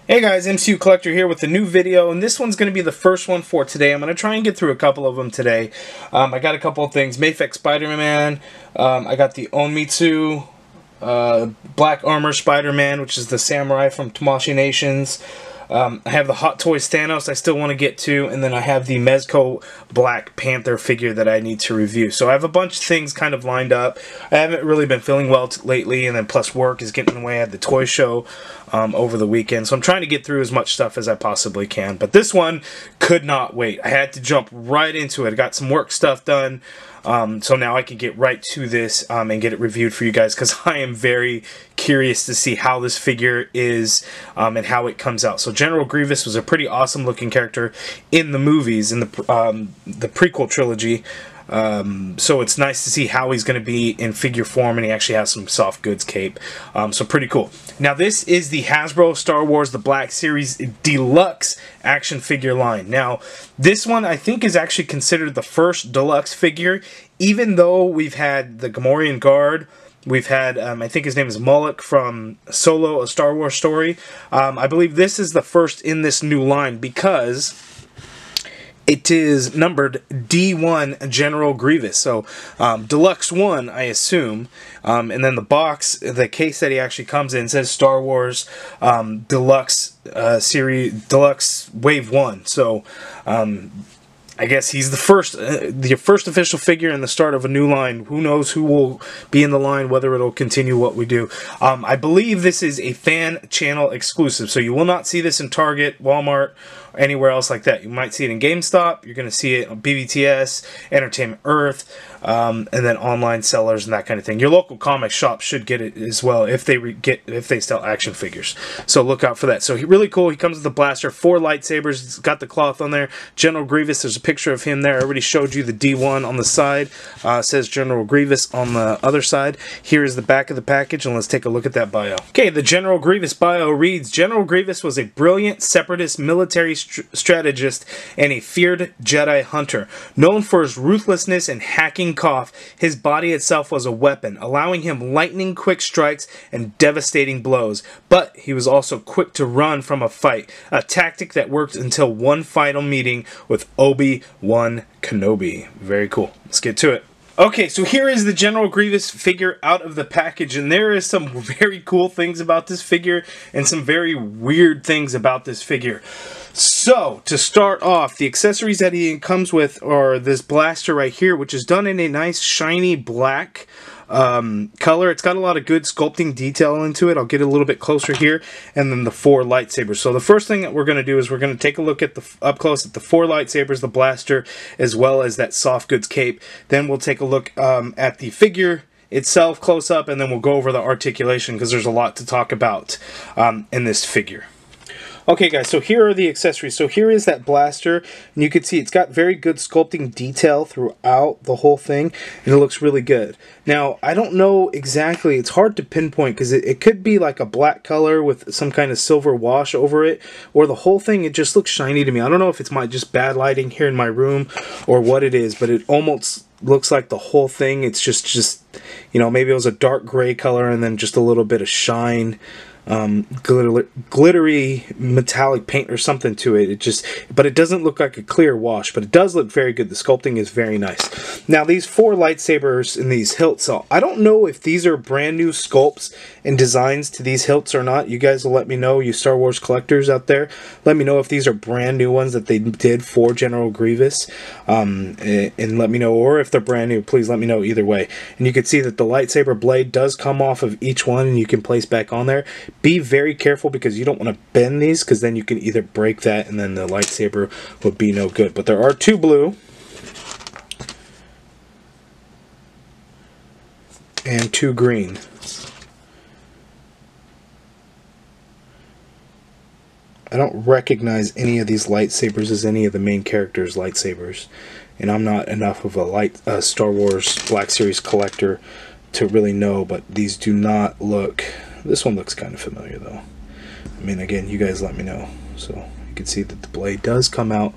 Hey guys, MCU Collector here with a new video, and this one's going to be the first one for today. I'm going to try and get through a couple of them today. I got a couple of things. Mayfek Spider-Man, I got the Onmitsu, Black Armor Spider-Man, which is the samurai from Tamashii Nations. I have the Hot Toys Thanos I still want to get to, and then I have the Mezco Black Panther figure that I need to review. So I have a bunch of things kind of lined up. I haven't really been feeling well lately, and then plus work is getting in the way. I had the toy show over the weekend, so I'm trying to get through as much stuff as I possibly can. But this one could not wait. I had to jump right into it. I got some work stuff done. So now I can get right to this and get it reviewed for you guys, because I am very curious to see how this figure is and how it comes out. So General Grievous was a pretty awesome looking character in the movies, in the prequel trilogy. So it's nice to see how he's going to be in figure form, and he actually has some soft goods cape. So pretty cool. Now this is the Hasbro Star Wars The Black Series Deluxe action figure line. Now this one I think is actually considered the first deluxe figure, even though we've had the Gamorrean Guard. We've had, I think his name is Mullock from Solo, A Star Wars Story. I believe this is the first in this new line because it is numbered D1 General Grievous. So, Deluxe 1, I assume. And then the box, the case that he actually comes in says Star Wars Deluxe Series, Deluxe Wave 1. So, I guess he's the first official figure in the start of a new line. Who knows who will be in the line, whether it'll continue what we do. I believe this is a fan channel exclusive, so you will not see this in Target, Walmart, or anywhere else like that. You might see it in GameStop. You're going to see it on BBTS, Entertainment Earth, and then online sellers and that kind of thing. Your local comic shop should get it as well if they sell action figures. So look out for that. So really cool. He comes with a blaster, 4 lightsabers. It's got the cloth on there. General Grievous. There's a picture of him there. I already showed you the D1 on the side. Says General Grievous on the other side. Here is the back of the package, and let's take a look at that bio. Okay, the General Grievous bio reads, General Grievous was a brilliant separatist military strategist and a feared Jedi hunter. Known for his ruthlessness and hacking cough, his body itself was a weapon, allowing him lightning-quick strikes and devastating blows. But he was also quick to run from a fight, a tactic that worked until one final meeting with Obi-wan Kenobi. Very cool. Let's get to it. Okay, so here is the General Grievous figure out of the package, and there is some very cool things about this figure and some very weird things about this figure. So, to start off, the accessories that he comes with are this blaster right here, which is done in a nice shiny black color. It's got a lot of good sculpting detail into it. I'll get a little bit closer here, and then the 4 lightsabers. So the first thing that we're going to do is we're going to take a look at the up close at the 4 lightsabers, the blaster, as well as that soft goods cape. Then we'll take a look at the figure itself close up, and then we'll go over the articulation, because there's a lot to talk about in this figure. Okay guys, so here are the accessories. So here is that blaster, and you can see it's got very good sculpting detail throughout the whole thing, and it looks really good. Now, I don't know exactly, it's hard to pinpoint, because it could be like a black color with some kind of silver wash over it, or the whole thing, it just looks shiny to me. I don't know if it's just bad lighting here in my room, or what it is, but it almost looks like the whole thing, it's just you know, maybe it was a dark gray color, and then just a little bit of shine. Glittery metallic paint or something to it. But it doesn't look like a clear wash, but it does look very good. The sculpting is very nice. Now these 4 lightsabers in these hilts, so I don't know if these are brand new sculpts and designs to these hilts or not. You guys will let me know, you Star Wars collectors out there. Let me know if these are brand new ones that they did for General Grievous, and let me know, or if they're brand new, please let me know either way. And you can see that the lightsaber blade does come off of each one, and you can place back on there. Be very careful, because you don't want to bend these, because then you can either break that and then the lightsaber would be no good. But there are 2 blue and 2 green. I don't recognize any of these lightsabers as any of the main characters' lightsabers, and I'm not enough of a Star Wars Black Series collector to really know, but these do not look... This one looks kind of familiar, though. I mean, again, you guys let me know. So, You can see that the blade does come out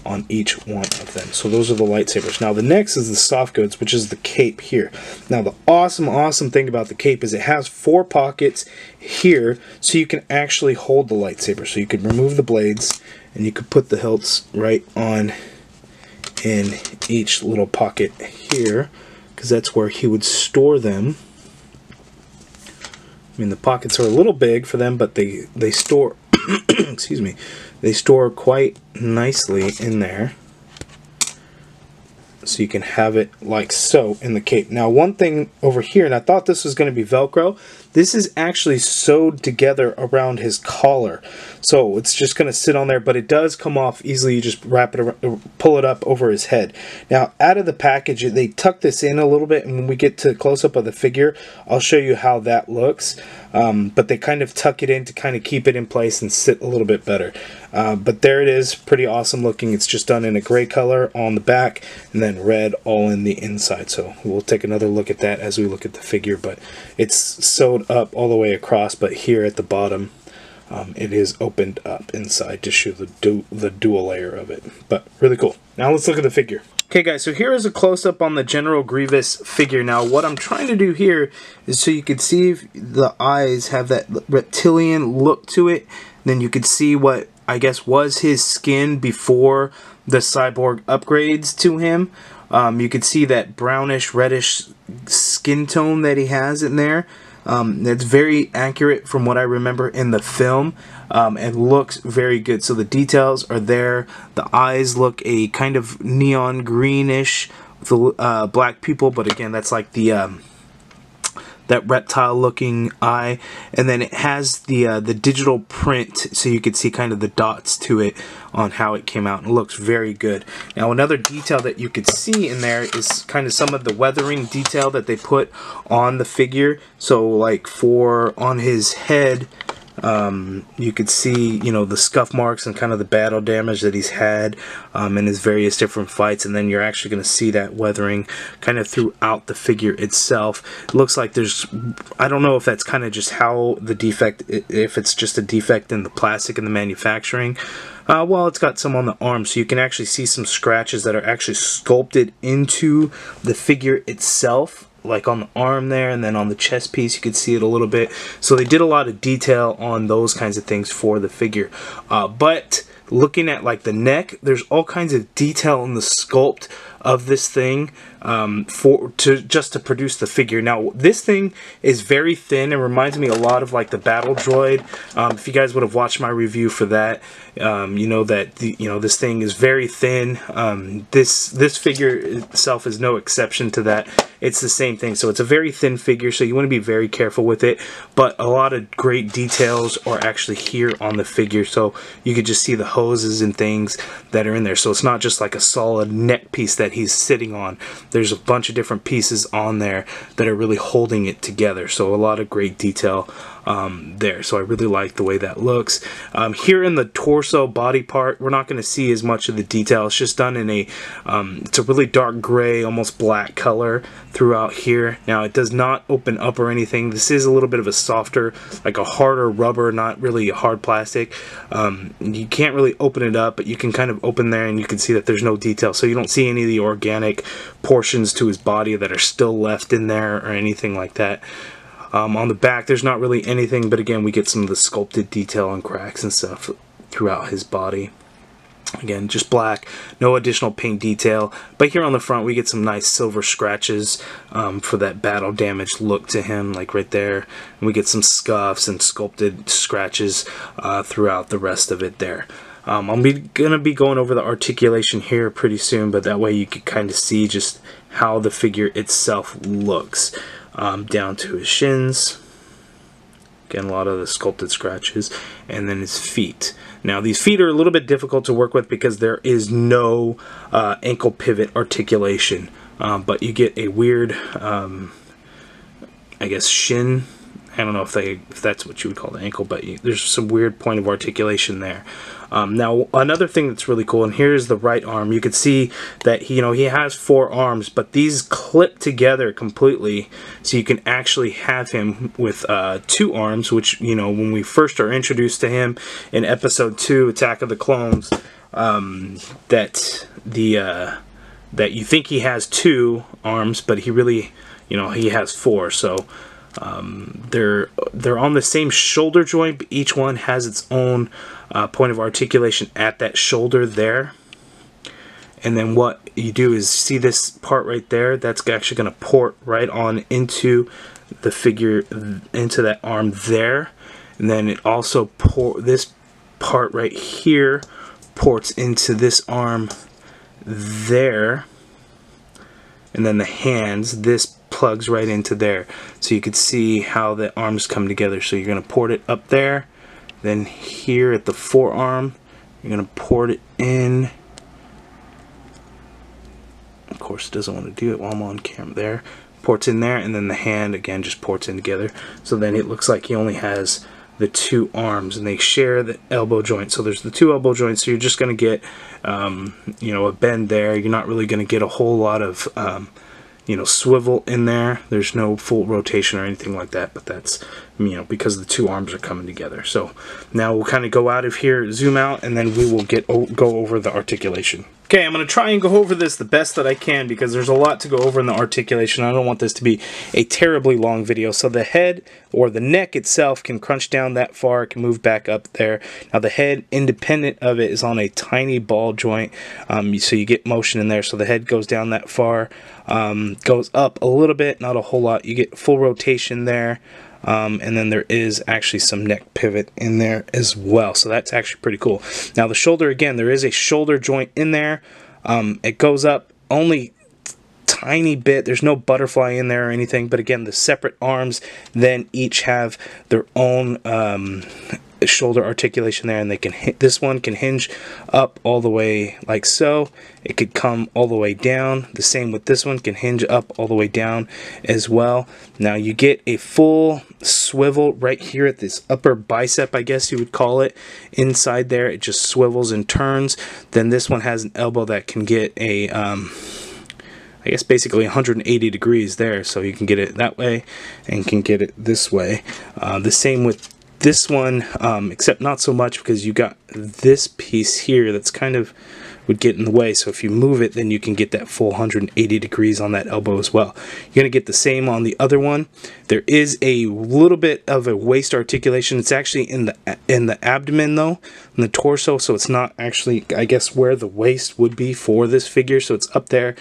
on each one of them. So those are the lightsabers. Now the next is the soft goods, which is the cape here. Now the awesome thing about the cape is it has 4 pockets here, so you can actually hold the lightsaber. So you could remove the blades and you could put the hilts right on in each little pocket here, because that's where he would store them. I mean, the pockets are a little big for them, but they store excuse me, they store quite nicely in there, so you can have it like so in the cape. Now one thing over here, and I thought this was going to be Velcro, this is actually sewed together around his collar, so it's just going to sit on there, but it does come off easily. You just wrap it around, pull it up over his head. Now out of the package they tuck this in a little bit, and when we get to close up of the figure I'll show you how that looks, but they kind of tuck it in to kind of keep it in place and sit a little bit better. But there it is, pretty awesome looking. It's just done in a gray color on the back and then red all in the inside, so we'll take another look at that as we look at the figure. But it's sewed up all the way across, but here at the bottom it is opened up inside to show the dual layer of it. But really cool. Now let's look at the figure. Okay guys, so here is a close-up on the General Grievous figure. Now what I'm trying to do here is so you can see if the eyes have that reptilian look to it. Then you could see what I guess was his skin before the cyborg upgrades to him. You could see that brownish reddish skin tone that he has in there. That's very accurate from what I remember in the film, and looks very good. So the details are there. The eyes look a kind of neon greenish with the black pupil, but again that's like the that reptile looking eye, and then it has the digital print, so you could see kind of the dots to it on how it came out, and it looks very good. Now another detail that you could see in there is kind of some of the weathering detail that they put on the figure. So like on his head, you could see, you know, the scuff marks and kind of the battle damage that he's had in his various different fights, and then you're actually going to see that weathering kind of throughout the figure itself. It looks like there's, I don't know if that's kind of just how the defect, if it's just a defect in the plastic and the manufacturing. Well, it's got some on the arm, so you can actually see some scratches that are actually sculpted into the figure itself, like on the arm there, and then on the chest piece you could see it a little bit. So they did a lot of detail on those kinds of things for the figure. But looking at like the neck, there's all kinds of detail in the sculpt of this thing just to produce the figure. Now this thing is very thin. It reminds me a lot of like the Battle Droid. If you guys would have watched my review for that, you know that this thing is very thin. This figure itself is no exception to that. It's the same thing. So it's a very thin figure, so you want to be very careful with it. But a lot of great details are actually here on the figure. So you could just see the hoses and things that are in there. So it's not just like a solid neck piece that he's sitting on. There's a bunch of different pieces on there that are really holding it together. So a lot of great detail there. So I really like the way that looks. Here in the torso body part, we're not going to see as much of the detail. It's just done in a it's a really dark gray, almost black color throughout here. Now it does not open up or anything. This is a little bit of a softer, like a harder rubber, not really a hard plastic. You can't really open it up, but you can kind of open there and you can see that there's no detail. So you don't see any of the organic portions to his body that are still left in there or anything like that. On the back, there's not really anything, but again, we get some of the sculpted detail and cracks and stuff throughout his body. Again, just black, no additional paint detail. But here on the front, we get some nice silver scratches for that battle damage look to him, like right there. And we get some scuffs and sculpted scratches throughout the rest of it there. I'm gonna be going over the articulation here pretty soon, but that way you can kind of see just how the figure itself looks. Down to his shins. Again, a lot of the sculpted scratches. And then his feet. Now, these feet are a little bit difficult to work with because there is no ankle pivot articulation. But you get a weird, I guess, shin I don't know if that's what you would call the ankle, but there's some weird point of articulation there. Now another thing that's really cool, and here's the right arm. You can see that he has 4 arms, but these clip together completely, so you can actually have him with 2 arms, which when we first are introduced to him in episode 2, Attack of the Clones, that you think he has 2 arms, but he really he has 4. So they're on the same shoulder joint, but each one has its own point of articulation at that shoulder there. And then what you do is, see this part right there, that's actually going to port right on into the figure, into that arm there. And then it also this part right here ports into this arm there. And then the hands, this plugs right into there. So you could see how the arms come together. So you're going to port it up there. Then here at the forearm, you're going to port it in. Of course, it doesn't want to do it while I'm on camera there. Ports in there, and then the hand, again, just ports in together. So then it looks like he only has the 2 arms, and they share the elbow joint. So there's the 2 elbow joints, so you're just going to get, a bend there. You're not really going to get a whole lot of, swivel in there. There's no full rotation or anything like that, but that's, because the 2 arms are coming together. So now we'll kind of go out of here, zoom out, and then we will go over the articulation. Okay, I'm going to try and go over this the best that I can because there's a lot to go over in the articulation. I don't want this to be a terribly long video. So the head or the neck itself can crunch down that far. It can move back up there. Now the head, independent of it, is on a tiny ball joint. So you get motion in there. So the head goes down that far, goes up a little bit, not a whole lot. You get full rotation there. And then there is actually some neck pivot in there as well, so that's actually pretty cool. Now the shoulder, again, there is a shoulder joint in there. It goes up only tiny bit. There's no butterfly in there or anything, but again, the separate arms then each have their own shoulder articulation there, and they can this one can hinge up all the way like so. It could come all the way down. The same with this one, can hinge up all the way down as well. Now you get a full swivel right here at this upper bicep, I guess you would call it. Inside there, it just swivels and turns. Then this one has an elbow that can get a I guess basically 180 degrees there, so you can get it that way and can get it this way. The same with this one, except not so much, because you got this piece here that's kind of would get in the way. So if you move it, then you can get that full 180 degrees on that elbow as well. You're going to get the same on the other one. There is a little bit of a waist articulation. It's actually in the abdomen though, in the torso, so it's not actually, I guess, where the waist would be for this figure, so it's up there.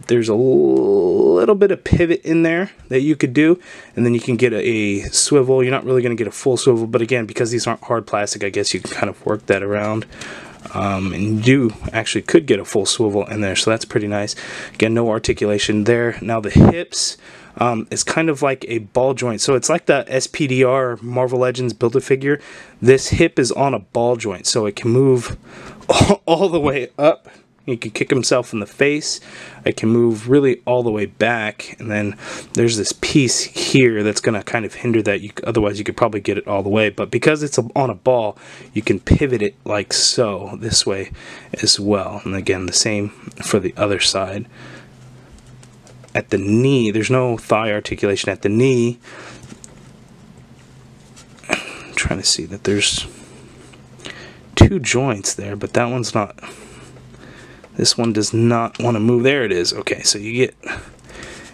There's a little bit of pivot in there that you could do, and then you can get a swivel. You're not really going to get a full swivel, but again, because these aren't hard plastic, I guess you can kind of work that around. And you actually could get a full swivel in there, so that's pretty nice. Again, no articulation there. Now the hips is kind of like a ball joint, so it's like the SPDR Marvel Legends Build-A-Figure. This hip is on a ball joint, so it can move all the way up. He can kick himself in the face. It can move really all the way back, and then there's this piece here that's going to kind of hinder that. Otherwise, you could probably get it all the way, but because it's on a ball, you can pivot it like so, this way as well. And again, the same for the other side. At the knee, there's no thigh articulation at the knee. I'm trying to see that there's 2 joints there, but that one's not. This one does not want to move. There it is. Okay, so you get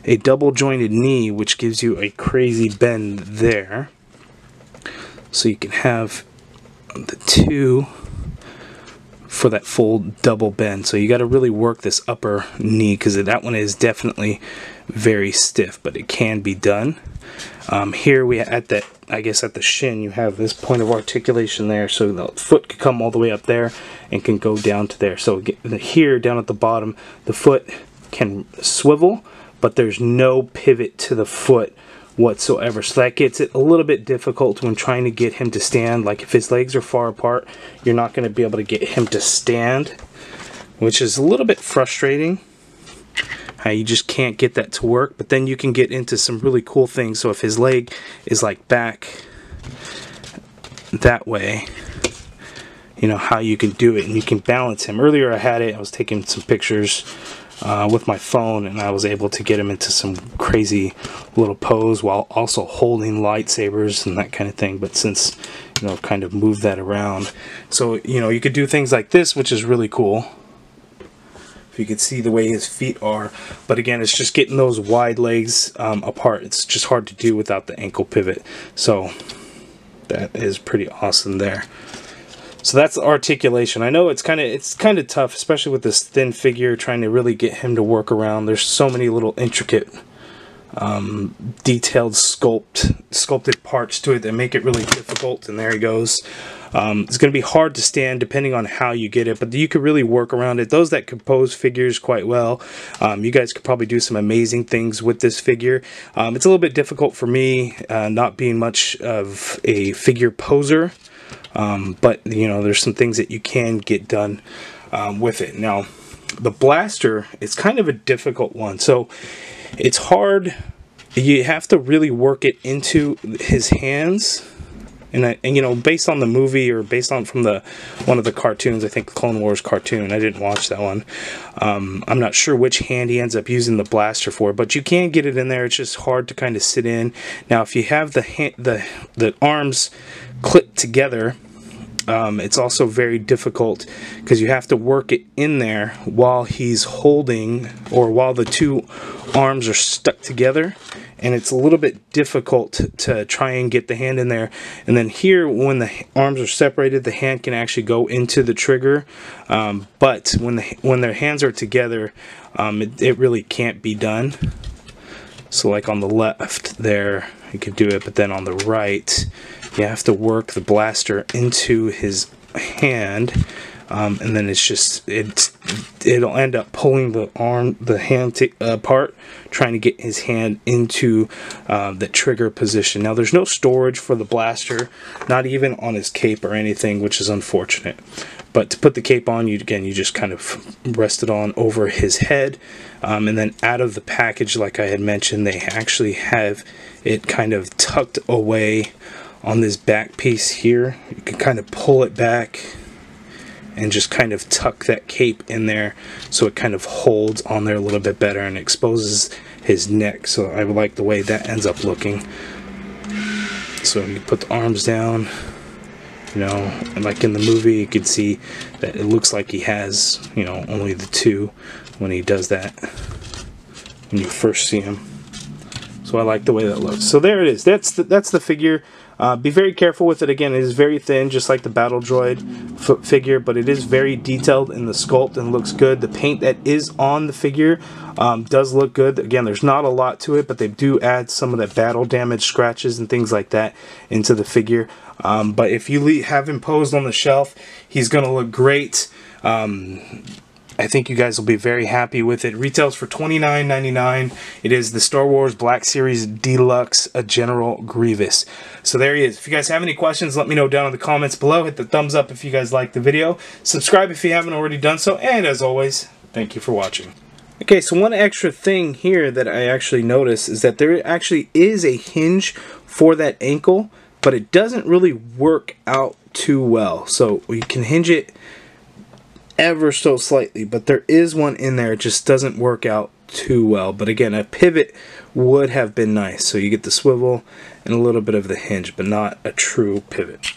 a double jointed knee, which gives you a crazy bend there. So you can have the 2 for that full double bend. So you got to really work this upper knee, because that one is definitely very stiff, but it can be done. Here we at that, I guess at the shin, you have this point of articulation there, so the foot could come all the way up there and can go down to there. So here down at the bottom, the foot can swivel, but there's no pivot to the foot whatsoever, so that gets it a little bit difficult when trying to get him to stand. Like if his legs are far apart, you're not going to be able to get him to stand, which is a little bit frustrating. how you just can't get that to work. But then you can get into some really cool things. So if his leg is like back that way, you know how you can do it, and you can balance him. Earlier I had it, I was taking some pictures with my phone, and I was able to get him into some crazy little pose while also holding lightsabers and that kind of thing. But since, you know, I've kind of moved that around, so you know, you could do things like this, which is really cool. If you could see the way his feet are, but again, it's just getting those wide legs apart. It's just hard to do without the ankle pivot. So that is pretty awesome there. So that's the articulation. I know it's kind of tough, especially with this thin figure, trying to really get him to work around. There's so many little intricate, detailed sculpted parts to it that make it really difficult. And there he goes. It's going to be hard to stand depending on how you get it, but you could really work around it. Those that compose figures quite well, you guys could probably do some amazing things with this figure. It's a little bit difficult for me, not being much of a figure poser. But you know, there's some things that you can get done with it. Now, the blaster is kind of a difficult one. So it's hard. You have to really work it into his hands. And you know, based on the movie, or based on from one of the cartoons, I think Clone Wars cartoon, I didn't watch that one. I'm not sure which hand he ends up using the blaster for, but you can get it in there. It's just hard to kind of sit in. Now, if you have the arms clipped together, it's also very difficult because you have to work it in there while he's holding, or while the two arms are stuck together, and it's a little bit difficult to try and get the hand in there. And then here, when the arms are separated, the hand can actually go into the trigger, but when their hands are together, it really can't be done. So like on the left there, you could do it, but then on the right, you have to work the blaster into his hand, and then it'll end up pulling the hand apart, trying to get his hand into the trigger position. Now, there's no storage for the blaster, not even on his cape or anything, which is unfortunate. But to put the cape on, you just kind of rest it on over his head, and then out of the package, like I had mentioned, they actually have it kind of tucked away on this back piece here. You can kind of pull it back and just kind of tuck that cape in there, so it kind of holds on there a little bit better and exposes his neck. So I like the way that ends up looking. So you put the arms down, you know, and like in the movie, you can see that it looks like he has, you know, only the two when he does that, when you first see him. So I like the way that looks. So there it is. That's the figure. Be very careful with it. Again, it is very thin, just like the Battle Droid figure, but it is very detailed in the sculpt and looks good. The paint that is on the figure does look good. Again, there's not a lot to it, but they do add some of that battle damage scratches and things like that into the figure. But if you have him posed on the shelf, he's going to look great. I think you guys will be very happy with it. Retails for $29.99. It is the Star Wars Black Series Deluxe General Grievous. So there he is. If you guys have any questions, let me know down in the comments below. Hit the thumbs up if you guys like the video. Subscribe if you haven't already done so. And as always, thank you for watching. Okay, so one extra thing here that I actually noticed is that there actually is a hinge for that ankle, but it doesn't really work out too well. So you can hinge it ever so slightly, but there is one in there. It just doesn't work out too well. But again, a pivot would have been nice. So you get the swivel and a little bit of the hinge, but not a true pivot.